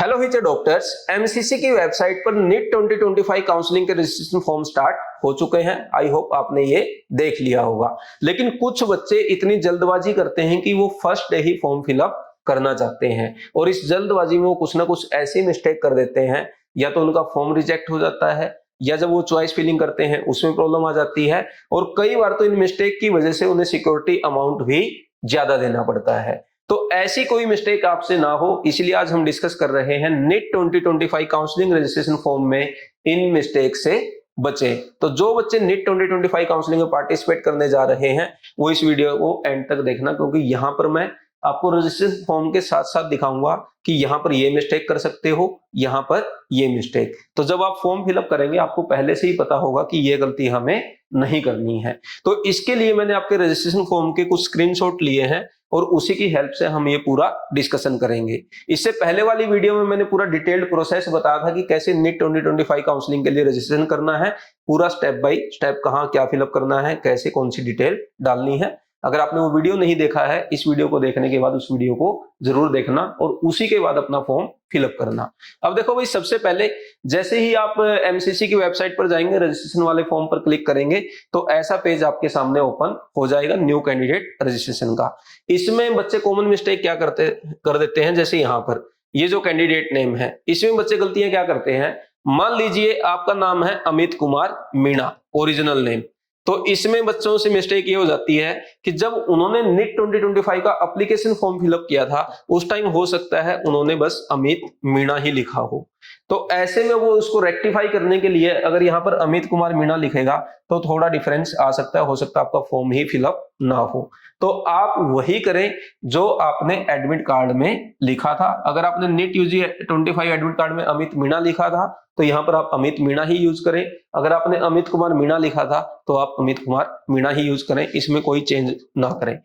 Hello हिचे doctors, MCC की website पर नीट 2025 काउंसलिंग के रजिस्ट्रेशन फॉर्म स्टार्ट हो चुके हैं। आई होप आपने ये देख लिया होगा। लेकिन कुछ बच्चे इतनी जल्दबाजी करते हैं कि वो फर्स्ट डे ही फॉर्म फिलअप करना चाहते हैं और इस जल्दबाजी में वो कुछ ना कुछ ऐसी मिस्टेक कर देते हैं, या तो उनका फॉर्म रिजेक्ट हो जाता है या जब वो चॉइस फिलिंग करते हैं उसमें प्रॉब्लम आ जाती है, और कई बार तो इन मिस्टेक की वजह से उन्हें सिक्योरिटी अमाउंट भी ज्यादा देना पड़ता है। तो ऐसी कोई मिस्टेक आपसे ना हो, इसलिए आज हम डिस्कस कर रहे हैं नीट 2025 काउंसलिंग रजिस्ट्रेशन फॉर्म में इन मिस्टेक से बचे। तो जो बच्चे नीट 2025 काउंसलिंग में पार्टिसिपेट करने जा रहे हैं वो इस वीडियो को एंड तक देखना, क्योंकि यहां पर मैं आपको रजिस्ट्रेशन फॉर्म के साथ साथ दिखाऊंगा कि यहां पर ये मिस्टेक कर सकते हो, यहां पर ये मिस्टेक। तो जब आप फॉर्म फिलअप करेंगे आपको पहले से ही पता होगा कि ये गलती हमें नहीं करनी है। तो इसके लिए मैंने आपके रजिस्ट्रेशन फॉर्म के कुछ स्क्रीनशॉट लिए हैं और उसी की हेल्प से हम ये पूरा डिस्कशन करेंगे। इससे पहले वाली वीडियो में मैंने पूरा डिटेल्ड प्रोसेस बताया था कि कैसे नीट 2025 काउंसलिंग के लिए रजिस्ट्रेशन करना है, पूरा स्टेप बाय स्टेप कहां क्या फिलअप करना है, कैसे कौन सी डिटेल डालनी है। अगर आपने वो वीडियो नहीं देखा है, इस वीडियो को देखने के बाद उस वीडियो को जरूर देखना और उसी के बाद अपना फॉर्म फिलअप करना। अब देखो भाई, सबसे पहले जैसे ही आप एमसीसी की वेबसाइट पर जाएंगे, रजिस्ट्रेशन वाले फॉर्म पर क्लिक करेंगे तो ऐसा पेज आपके सामने ओपन हो जाएगा न्यू कैंडिडेट रजिस्ट्रेशन का। इसमें बच्चे कॉमन मिस्टेक क्या कर देते हैं, जैसे यहाँ पर ये जो कैंडिडेट नेम है इसमें बच्चे गलतियां क्या करते हैं। मान लीजिए आपका नाम है अमित कुमार मीणा, ओरिजिनल नेम, तो इसमें बच्चों से मिस्टेक ये हो जाती है कि जब उन्होंने नीट 2025 का एप्लीकेशन फॉर्म फिलअप किया था उस टाइम हो सकता है उन्होंने बस अमित मीणा ही लिखा हो। तो ऐसे में वो उसको रेक्टिफाई करने के लिए अगर यहाँ पर अमित कुमार मीणा लिखेगा तो थोड़ा डिफरेंस आ सकता है, हो सकता है आपका फॉर्म ही फिलअप ना हो। तो आप वही करें जो आपने एडमिट कार्ड में लिखा था। अगर आपने नीट यूजी 25 एडमिट कार्ड में अमित मीणा लिखा था तो यहाँ पर आप अमित मीणा ही यूज करें। अगर आपने अमित कुमार मीणा लिखा था तो आप अमित कुमार मीणा ही यूज करें, इसमें कोई चेंज ना करें।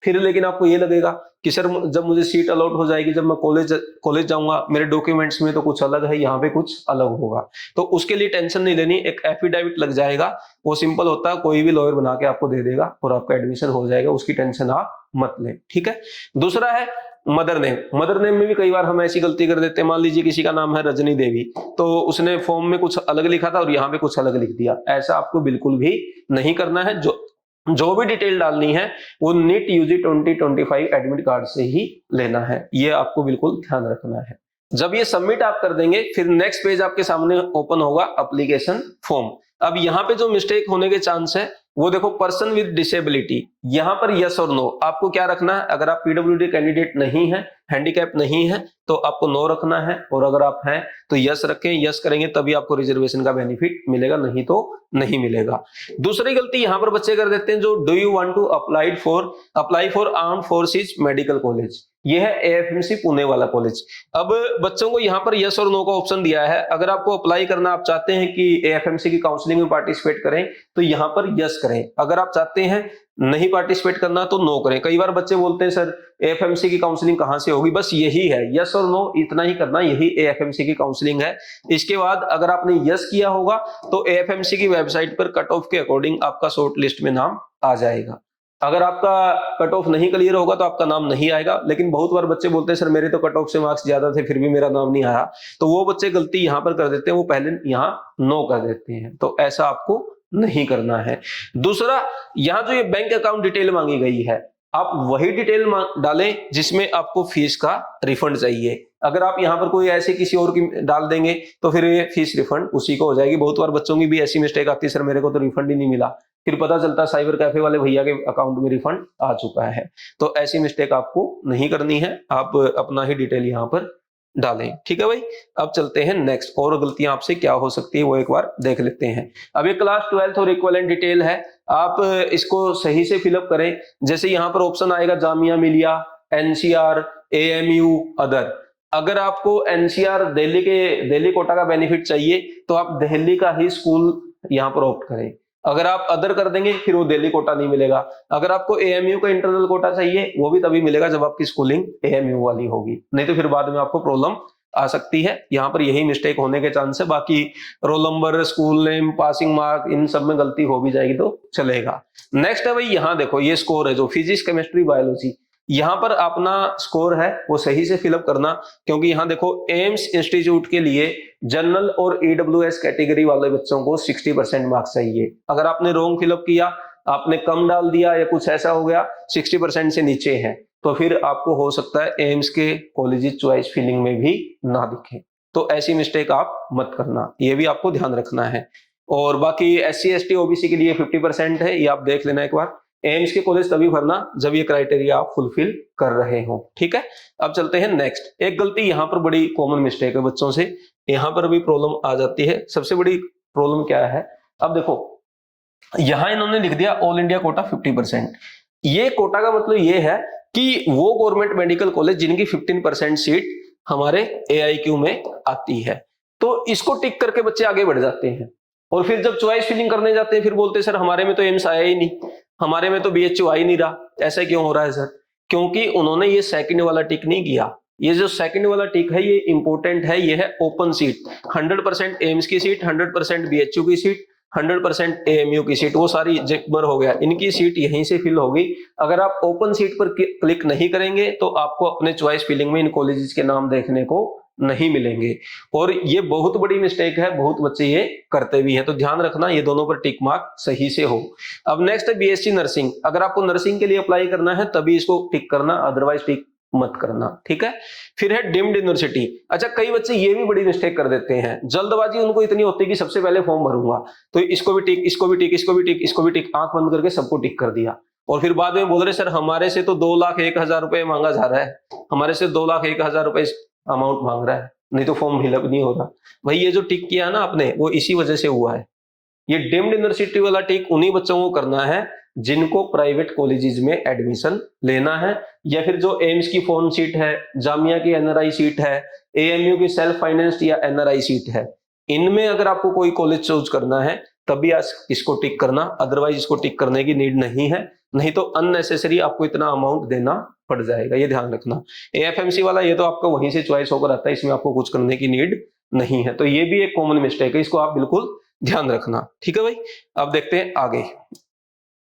फिर लेकिन आपको ये लगेगा कि सर जब मुझे सीट अलॉट हो जाएगी, जब मैं कॉलेज जाऊंगा, मेरे डॉक्यूमेंट्स में तो कुछ अलग है, यहाँ पे कुछ अलग होगा, तो उसके लिए टेंशन नहीं लेनी। एक एफिडेविट लग जाएगा, वो सिंपल होता है, कोई भी लॉयर बना के आपको दे देगा और आपका एडमिशन हो जाएगा, उसकी टेंशन आप मत लें, ठीक है। दूसरा है मदर नेम। मदर नेम में भी कई बार हम ऐसी गलती कर देते हैं। मान लीजिए किसी का नाम है रजनी देवी, तो उसने फॉर्म में कुछ अलग लिखा था और यहाँ पे कुछ अलग लिख दिया। ऐसा आपको बिल्कुल भी नहीं करना है। जो भी डिटेल डालनी है वो नीट यूजी 2025 एडमिट कार्ड से ही लेना है, ये आपको बिल्कुल ध्यान रखना है। जब ये सबमिट आप कर देंगे फिर नेक्स्ट पेज आपके सामने ओपन होगा एप्लीकेशन फॉर्म। अब यहाँ पे जो मिस्टेक होने के चांस है वो देखो, पर्सन विद डिसेबिलिटी, यहाँ पर यस और नो आपको क्या रखना है। अगर आप पीडब्ल्यूडी कैंडिडेट नहीं है, हैंडीकैप नहीं है, तो आपको नो रखना है, और अगर आप हैं तो यस रखें। यस करेंगे तभी आपको रिजर्वेशन का बेनिफिट मिलेगा, नहीं तो नहीं मिलेगा। दूसरी गलती यहाँ पर बच्चे कर देते हैं, जो do you want to apply for armed forces medical college, ये है एएफएमसी पुणे वाला कॉलेज। अब बच्चों को यहाँ पर यस और नो का ऑप्शन दिया है। अगर आपको अप्लाई करना, आप चाहते हैं कि एएफएमसी की काउंसलिंग में पार्टिसिपेट करें तो यहाँ पर यस करें। अगर आप चाहते हैं नहीं पार्टिसिपेट करना तो नो करें। कई बार बच्चे बोलते हैं सर एएफएमसी की काउंसलिंग कहां से होगी, बस यही है, यस और नो इतना ही करना, यही एएफएमसी की काउंसलिंग है। इसके बाद अगर आपने यस किया होगा तो एएफएमसी की वेबसाइट पर कट ऑफ के अकॉर्डिंग आपका शॉर्ट लिस्ट में नाम आ जाएगा। अगर आपका कट ऑफ नहीं क्लियर होगा तो आपका नाम नहीं आएगा। लेकिन बहुत बार बच्चे बोलते हैं सर मेरे तो कट ऑफ से मार्क्स ज्यादा थे फिर भी मेरा नाम नहीं आया, तो वो बच्चे गलती यहां पर कर देते हैं, वो पहले यहां नो कर देते हैं। तो ऐसा आपको नहीं करना है। दूसरा, यहां जो ये बैंक अकाउंट डिटेल मांगी गई है, आप वही डिटेल डालें जिसमें आपको फीस का रिफंड चाहिए। अगर आप यहां पर कोई ऐसे किसी और की डाल देंगे तो फिर ये फीस रिफंड उसी को हो जाएगी। बहुत बार बच्चों की भी ऐसी मिस्टेक आती है, सर मेरे को तो रिफंड ही नहीं मिला, फिर पता चलता साइबर कैफे वाले भैया के अकाउंट में रिफंड आ चुका है। तो ऐसी मिस्टेक आपको नहीं करनी है, आप अपना ही डिटेल यहां पर डालें, ठीक है भाई। अब चलते हैं नेक्स्ट, और गलतियां आपसे क्या हो सकती है वो एक बार देख लेते हैं। अब ये क्लास 12th और इक्विवेलेंट डिटेल है, आप इसको सही से फिलअप करें। जैसे यहाँ पर ऑप्शन आएगा Jamia Millia, NCR, AMU, other. अगर आपको एनसीआर दिल्ली कोटा का बेनिफिट चाहिए तो आप दिल्ली का ही स्कूल यहाँ पर ऑप्ट करें। अगर आप अदर कर देंगे फिर वो दिल्ली कोटा नहीं मिलेगा। अगर आपको एएमयू का इंटरनल कोटा चाहिए वो भी तभी मिलेगा जब आपकी स्कूलिंग एएमयू वाली होगी, नहीं तो फिर बाद में आपको प्रॉब्लम आ सकती है। यहाँ पर यही मिस्टेक होने के चांस है। बाकी roll number, school name, passing mark, इन सब में गलती हो भी जाएगी तो चलेगा। नेक्स्ट है भाई, यहाँ देखो ये स्कोर है जो फिजिक्स, केमिस्ट्री, बायोलॉजी। यहां पर अपना स्कोर है वो सही से फिलअप करना, क्योंकि यहां देखो एम्स इंस्टीट्यूट के लिए जनरल और ईडब्ल्यूएस कैटेगरी वाले बच्चों को 60% मार्क्स चाहिए। अगर आपने रॉन्ग फिलअप किया, आपने कम डाल दिया या कुछ ऐसा हो गया 60% से नीचे है, तो फिर आपको हो सकता है एम्स के कॉलेज चॉइस फिलिंग में भी ना दिखे। तो ऐसी मिस्टेक आप मत करना, ये भी आपको ध्यान रखना है। और बाकी SC ST OBC के लिए 50% है, ये आप देख लेना एक बार। एम्स के कॉलेज तभी भरना जब ये क्राइटेरिया आप फुलफिल कर रहे हो, ठीक है। अब चलते हैं नेक्स्ट। एक गलती यहाँ पर बड़ी कॉमन मिस्टेक है बच्चों से, यहाँ पर भी प्रॉब्लम आ जाती है। सबसे बड़ी प्रॉब्लम क्या है, अब देखो यहां इन्होंने लिख दिया ऑल इंडिया कोटा 50%। ये कोटा का मतलब ये है कि वो गवर्नमेंट मेडिकल कॉलेज जिनकी 15% सीट हमारे AIQ में आती है, तो इसको टिक करके बच्चे आगे बढ़ जाते हैं। और फिर जब चॉइस फिलिंग करने जाते हैं फिर बोलते हैं सर हमारे में तो एम्स आया ही नहीं, हमारे में तो BHU आ ही नहीं रहा। ऐसा क्यों हो रहा है सर? क्योंकि उन्होंने ये सेकंड वाला टिक नहीं किया। ये जो सेकंड वाला टिक है ये इंपॉर्टेंट है, ये है ओपन सीट। 100% एम्स की सीट, 100% BHU की सीट, 100% AMU की सीट, वो सारी जेकबर हो गया, इनकी सीट यहीं से फिल होगी। अगर आप ओपन सीट पर क्लिक नहीं करेंगे तो आपको अपने चॉइस फिलिंग में इन कॉलेजेस के नाम देखने को नहीं मिलेंगे। और ये बहुत बड़ी मिस्टेक है, बहुत बच्चे ये करते भी हैं, तो ध्यान रखना ये दोनों पर टिक मार्क सही से हो। अब नेक्स्ट है BSc नर्सिंग। अगर आपको नर्सिंग के लिए अप्लाई करना है तभी इसको टिक करना, अदरवाइज टिक मत करना, ठीक है। फिर है डीम्ड यूनिवर्सिटी। अच्छा, कई बच्चे ये भी बड़ी मिस्टेक कर देते हैं, जल्दबाजी उनको इतनी होती है कि सबसे पहले फॉर्म भरूंगा तो इसको भी टिक, इसको भी टिक, इसको भी टिक, इसको भी टिक, आंख बंद करके सबको टिक कर दिया। और फिर बाद में बोल रहे सर हमारे से तो 2,01,000 रुपए मांगा जा रहा है, हमारे से 2,01,000 रुपए अमाउंट मांग रहा है, नहीं तो फॉर्म फिलअप नहीं हो रहा। भाई ये जो टिक किया ना आपने वो इसी वजह से हुआ है। ये डीम्ड यूनिवर्सिटी वाला टिक उन्हीं बच्चों को करना है जिनको प्राइवेट कॉलेजेस में एडमिशन लेना है, या फिर जो एम्स की फोन सीट है, जामिया की NRI सीट है, AMU की सेल्फ फाइनेंस्ड या NRI सीट है, इनमें अगर आपको कोई कॉलेज चूज करना है तभी इसको टिक करना, अदरवाइज इसको टिक करने की नीड नहीं है, नहीं तो अननेसेसरी आपको इतना अमाउंट देना पड़ जाएगा, ये ध्यान रखना। AFMC वाला ये तो आपका वहीं से चॉइस होकर आता है, इसमें आपको कुछ करने की नीड नहीं है, तो ये भी एक कॉमन मिस्टेक है, इसको आप बिल्कुल ध्यान रखना, ठीक है भाई। अब देखते हैं आगे।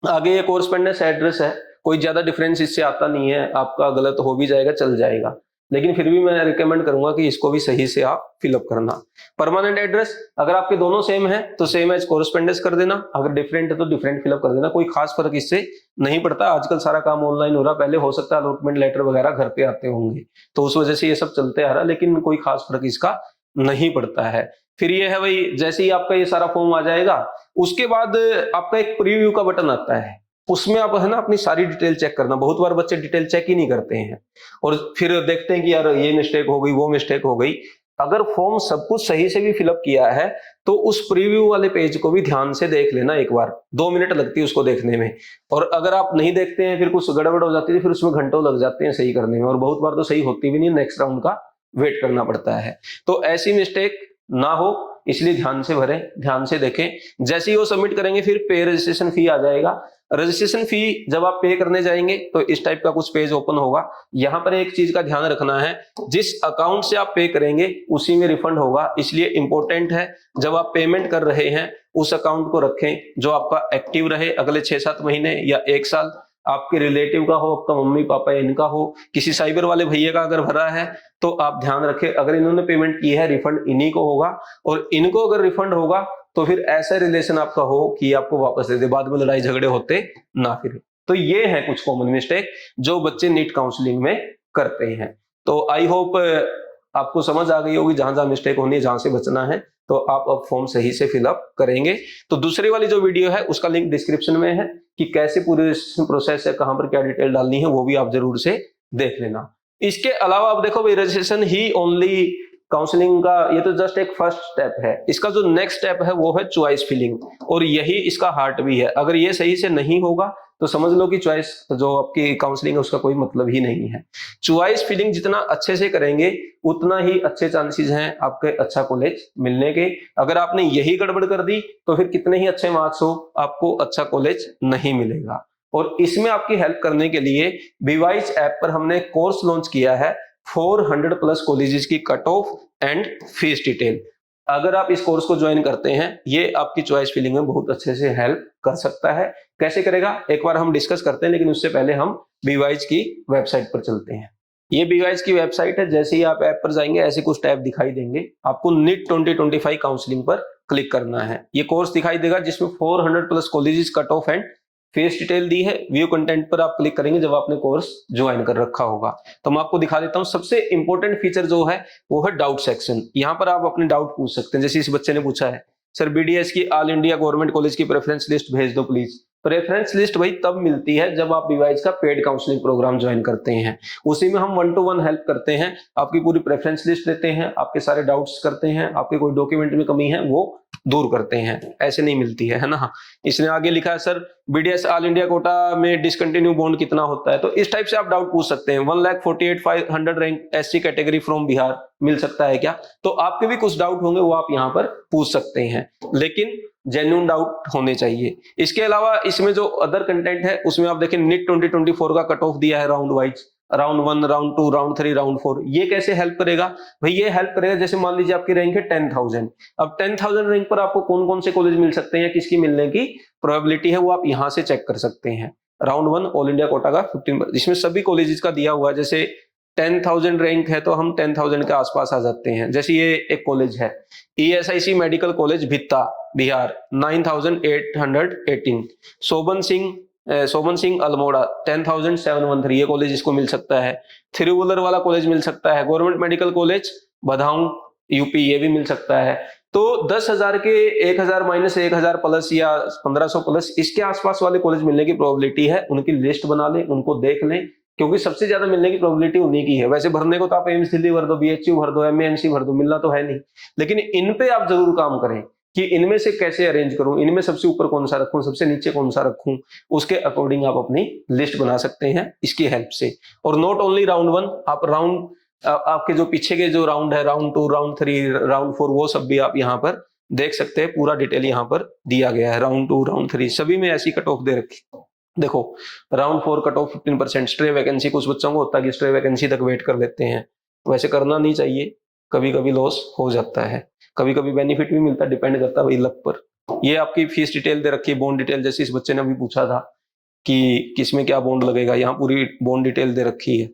आगे ये कोरस्पोंडेंस एड्रेस है, कोई ज्यादा डिफरेंस इससे आता नहीं है, आपका गलत हो भी जाएगा चल जाएगा, लेकिन फिर भी मैं रिकमेंड करूंगा कि इसको भी सही से आप फिलअप करना। परमानेंट एड्रेस, अगर आपके दोनों सेम है तो सेम एज कोरस्पोंडेंस कर देना, अगर डिफरेंट है तो डिफरेंट फिलअप कर देना, कोई खास फर्क इससे नहीं पड़ता। आजकल सारा काम ऑनलाइन हो रहा, पहले हो सकता है अलॉटमेंट लेटर वगैरह घर पे आते होंगे, तो उस वजह से ये सब चलते आ रहा, लेकिन कोई खास फर्क इसका नहीं पड़ता है। फिर ये है भाई, जैसे ही आपका ये सारा फॉर्म आ जाएगा उसके बाद आपका एक प्रीव्यू का बटन आता है, उसमें आप है ना अपनी सारी डिटेल चेक करना। बहुत बार बच्चे डिटेल चेक ही नहीं करते हैं और फिर देखते हैं कि यार ये मिस्टेक हो गई, वो मिस्टेक हो गई। अगर फॉर्म सब कुछ सही से भी फिलअप किया है तो उस प्रीव्यू वाले पेज को भी ध्यान से देख लेना एक बार, 2 मिनट लगती है उसको देखने में। और अगर आप नहीं देखते हैं, फिर कुछ गड़बड़ हो जाती है, फिर उसमें घंटों लग जाते हैं सही करने में, और बहुत बार तो सही होती भी नहीं, नेक्स्ट राउंड का वेट करना पड़ता है। तो ऐसी मिस्टेक ना हो इसलिए ध्यान से भरें, ध्यान से देखें। जैसे ही वो सबमिट करेंगे फिर पे रजिस्ट्रेशन फी आ जाएगा। रजिस्ट्रेशन फी जब आप पे करने जाएंगे तो इस टाइप का कुछ पेज ओपन होगा। यहां पर एक चीज का ध्यान रखना है, जिस अकाउंट से आप पे करेंगे उसी में रिफंड होगा, इसलिए इंपॉर्टेंट है जब आप पेमेंट कर रहे हैं उस अकाउंट को रखें जो आपका एक्टिव रहे अगले 6-7 महीने या 1 साल। आपके रिलेटिव का हो, आपका मम्मी पापा इनका हो, किसी साइबर वाले भैया का अगर भरा है तो आप ध्यान रखें, अगर इन्होंने पेमेंट की है रिफंड इन्हीं को होगा, और इनको अगर रिफंड होगा तो फिर ऐसा रिलेशन आपका हो कि आपको वापस दे दे, बाद में लड़ाई झगड़े होते ना फिर। तो ये है कुछ कॉमन मिस्टेक जो बच्चे नीट काउंसलिंग में करते हैं। तो आई होप आपको समझ आ गई होगी जहां जहां मिस्टेक होनी है, जहां से बचना है, तो आप अब फॉर्म सही से फिलअप करेंगे। तो दूसरी वाली जो वीडियो है उसका लिंक डिस्क्रिप्शन में है कि कैसे पूरी प्रोसेस है, कहां पर क्या डिटेल डालनी है, वो भी आप जरूर से देख लेना। इसके अलावा आप देखो भाई, रजिस्ट्रेशन ही ओनली काउंसलिंग का ये तो जस्ट एक फर्स्ट स्टेप है। इसका जो नेक्स्ट स्टेप है वो है चॉइस फिलिंग, और यही इसका हार्ट भी है। अगर ये सही से नहीं होगा तो समझ लो कि चॉइस जो आपकी काउंसलिंग है उसका कोई मतलब ही नहीं है। चॉइस फिलिंग जितना अच्छे से करेंगे उतना ही अच्छे चांसेस हैं आपके अच्छा कॉलेज मिलने के। अगर आपने यही गड़बड़ कर दी तो फिर कितने ही अच्छे मार्क्स हो आपको अच्छा कॉलेज नहीं मिलेगा। और इसमें आपकी हेल्प करने के लिए बीवाइस ऐप पर हमने कोर्स लॉन्च किया है 400+ कॉलेजेस की cut off and fees detail. अगर आप इस कोर्स को ज्वाइन करते हैं, ये आपकी चॉइस फिलिंग में बहुत अच्छे से हेल्प कर सकता है। कैसे करेगा एक बार हम डिस्कस करते हैं, लेकिन उससे पहले हम बीवाइज की वेबसाइट पर चलते हैं। ये बीवाइज की वेबसाइट है। जैसे ही आप ऐप पर जाएंगे ऐसे कुछ टैब दिखाई देंगे। आपको नीट 2025 काउंसलिंग पर क्लिक करना है। ये कोर्स दिखाई देगा जिसमें 400 plus colleges cut off and fees detail दी है। व्यू कंटेंट पर आप क्लिक करेंगे जब आपने कोर्स ज्वाइन कर रखा होगा। तो मैं आपको दिखा देता हूं। सबसे इंपॉर्टेंट फीचर जो है वो है डाउट सेक्शन। यहां पर आप अपने डाउट पूछ सकते हैं। जैसे इस बच्चे ने पूछा है, सर बीडीएस की ऑल इंडिया गवर्नमेंट कॉलेज की प्रेफरेंस लिस्ट भेज दो प्लीज। प्रेफरेंस लिस्ट भाई तब मिलती है जब आप बीवाइज का पेड काउंसलिंग प्रोग्राम ज्वाइन करते हैं। उसी में हम 1-to-1 हेल्प करते हैं। आपकी पूरी प्रेफरेंस लिस्ट लेते हैं, आपके सारे डाउट्स करते हैं, आपके कोई डॉक्यूमेंट में कमी है वो दूर करते हैं। ऐसे नहीं मिलती है ना। इसने आगे लिखा है, sir BDS all India quota में डिसकंटिन्यू बॉन्ड कितना होता है। तो इस टाइप से आप डाउट पूछ सकते हैं। 1,48,500 rank SC category from Bihar मिल सकता है क्या। तो आपके भी कुछ डाउट होंगे वो आप यहाँ पर पूछ सकते हैं, लेकिन जेन्युइन डाउट होने चाहिए। इसके अलावा इसमें जो अदर कंटेंट है उसमें आप देखें नीट 2024 का कट ऑफ दिया है round wise, round 1, round 2, round 3, round 4। ये कैसे हेल्प करेगा भाई। ये हेल्प करेगा जैसे मान लीजिए आपकी रैंक है 10,000। अब 10,000 रैंक पर आपको कौन कौन से कॉलेज मिल सकते हैं, किसकी मिलने की प्रोबेबिलिटी है, वो आप यहां से चेक कर सकते हैं। राउंड 1 ऑल इंडिया कोटा का 15, इसमें सभी कॉलेजेस का दिया हुआ है। जैसे 10,000 रैंक है तो हम 10,000 के आसपास आ जाते हैं। जैसे ये एक कॉलेज है ESIC मेडिकल कॉलेज भित्ता बिहार 9,818। शोभन सिंह अल्मोड़ा 10,713। ये कॉलेज इसको मिल सकता है। थिरुवल्लर वाला कॉलेज मिल सकता है। Government medical college Badaun UP ये भी मिल सकता है। तो 10,000 के 1,000 माइनस 1,000 प्लस या 1,500 प्लस इसके आसपास वाले कॉलेज मिलने की प्रोबेबिलिटी है। उनकी लिस्ट बना लें, उनको देख लें, क्योंकि सबसे ज्यादा मिलने की प्रोबेबिलिटी उन्हीं की है। वैसे भरने को तो आप एम्स दिल्ली भर दो, BHU भर दो, MANC भर दो, मिलना तो है नहीं, लेकिन इन पे आप जरूर काम करें कि इनमें से कैसे अरेंज करूं, इनमें सबसे ऊपर कौन सा रखूं, सबसे नीचे कौन सा रखूं। उसके अकॉर्डिंग आप अपनी लिस्ट बना सकते हैं इसकी हेल्प से। और नॉट ओनली राउंड 1, आप राउंड आपके जो पीछे के जो राउंड है, राउंड 2, राउंड 3, राउंड 4, वो सब भी आप यहाँ पर देख सकते हैं। पूरा डिटेल यहाँ पर दिया गया है। राउंड 2, राउंड 3 सभी में ऐसी कट ऑफ दे रखी। देखो round 4 cut off 15%। Stray vacancy कुछ बच्चों को होता है कि स्ट्रे वैकेंसी तक वेट कर लेते हैं। वैसे करना नहीं चाहिए, कभी कभी लॉस हो जाता है, कभी कभी बेनिफिट भी मिलता है, डिपेंड करता है वही लक पर। ये आपकी फीस डिटेल दे रखी है, बॉन्ड डिटेल। जैसे इस बच्चे ने अभी पूछा था कि किसमें क्या बॉन्ड लगेगा, यहाँ पूरी बॉन्ड डिटेल दे रखी है।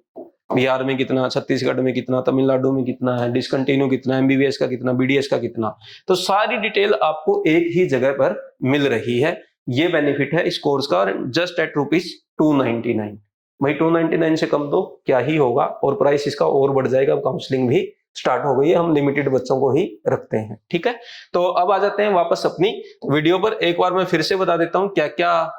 बिहार में कितना, छत्तीसगढ़ में कितना, तमिलनाडु में कितना है, डिसकंटिन्यू कितना, MBBS का कितना, BDS का कितना। तो सारी डिटेल आपको एक ही जगह पर मिल रही है। ये बेनिफिट है इस कोर्स का। Just at ₹299। भाई 299 से कम तो क्या ही होगा, और प्राइस इसका और बढ़ जाएगा। अब काउंसलिंग भी स्टार्ट हो गई है, हम लिमिटेड बच्चों को ही रखते हैं। ठीक है, तो अब आ जाते हैं वापस अपनी वीडियो पर। एक बार मैं फिर से बता देता हूं क्या क्या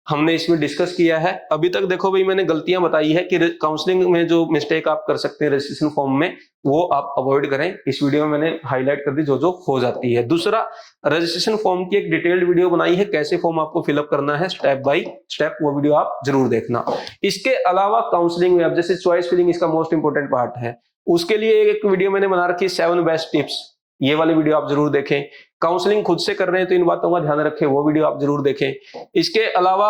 हमने इसमें डिस्कस किया है अभी तक। देखो भाई मैंने गलतियां बताई है कि काउंसलिंग में जो मिस्टेक आप कर सकते हैं रजिस्ट्रेशन फॉर्म में, वो आप अवॉइड करें। इस वीडियो में मैंने हाईलाइट कर दी जो जो हो जाती है। दूसरा, रजिस्ट्रेशन फॉर्म की एक डिटेल्ड वीडियो बनाई है, कैसे फॉर्म आपको फिलअप करना है स्टेप बाय स्टेप, वो वीडियो आप जरूर देखना। इसके अलावा काउंसलिंग में अब जैसे चॉइस फिलिंग इसका मोस्ट इंपोर्टेंट पार्ट है, उसके लिए एक वीडियो मैंने बना रखी है 7 बेस्ट टिप्स। ये वाली वीडियो आप जरूर देखें। काउंसलिंग खुद से कर रहे हैं तो इन बातों का ध्यान रखें, वो वीडियो आप जरूर देखें। इसके अलावा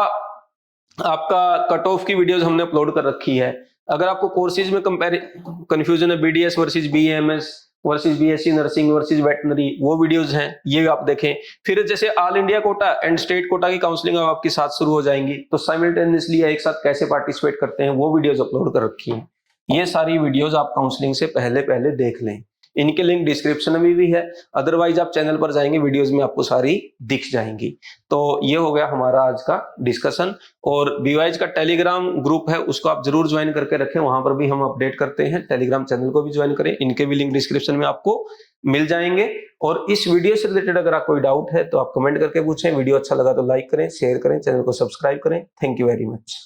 आपका कट ऑफ की वीडियोस हमने अपलोड कर रखी है। अगर आपको कोर्सेज में कंफ्यूजन है, BDS versus BAMS versus BSc nursing versus veterinary, वो वीडियोस हैं, ये आप देखें। फिर जैसे all India quota and state quota की काउंसलिंग अब आपके साथ शुरू हो जाएंगी, तो साइमल्टेनियसली एक साथ कैसे पार्टिसिपेट करते हैं, वो वीडियोस अपलोड कर रखी है। ये सारी वीडियोस आप काउंसलिंग से पहले देख लें। इनके लिंक डिस्क्रिप्शन में भी है, अदरवाइज आप चैनल पर जाएंगे वीडियोस में आपको सारी दिख जाएंगी। तो ये हो गया हमारा आज का डिस्कशन। और बीवाइज का टेलीग्राम ग्रुप है, उसको आप जरूर ज्वाइन करके रखें, वहां पर भी हम अपडेट करते हैं। टेलीग्राम चैनल को भी ज्वाइन करें, इनके भी लिंक डिस्क्रिप्शन में आपको मिल जाएंगे। और इस वीडियो से रिलेटेड अगर आप कोई डाउट है तो आप कमेंट करके पूछें। वीडियो अच्छा लगा तो लाइक करें, शेयर करें, चैनल को सब्सक्राइब करें। Thank you very much.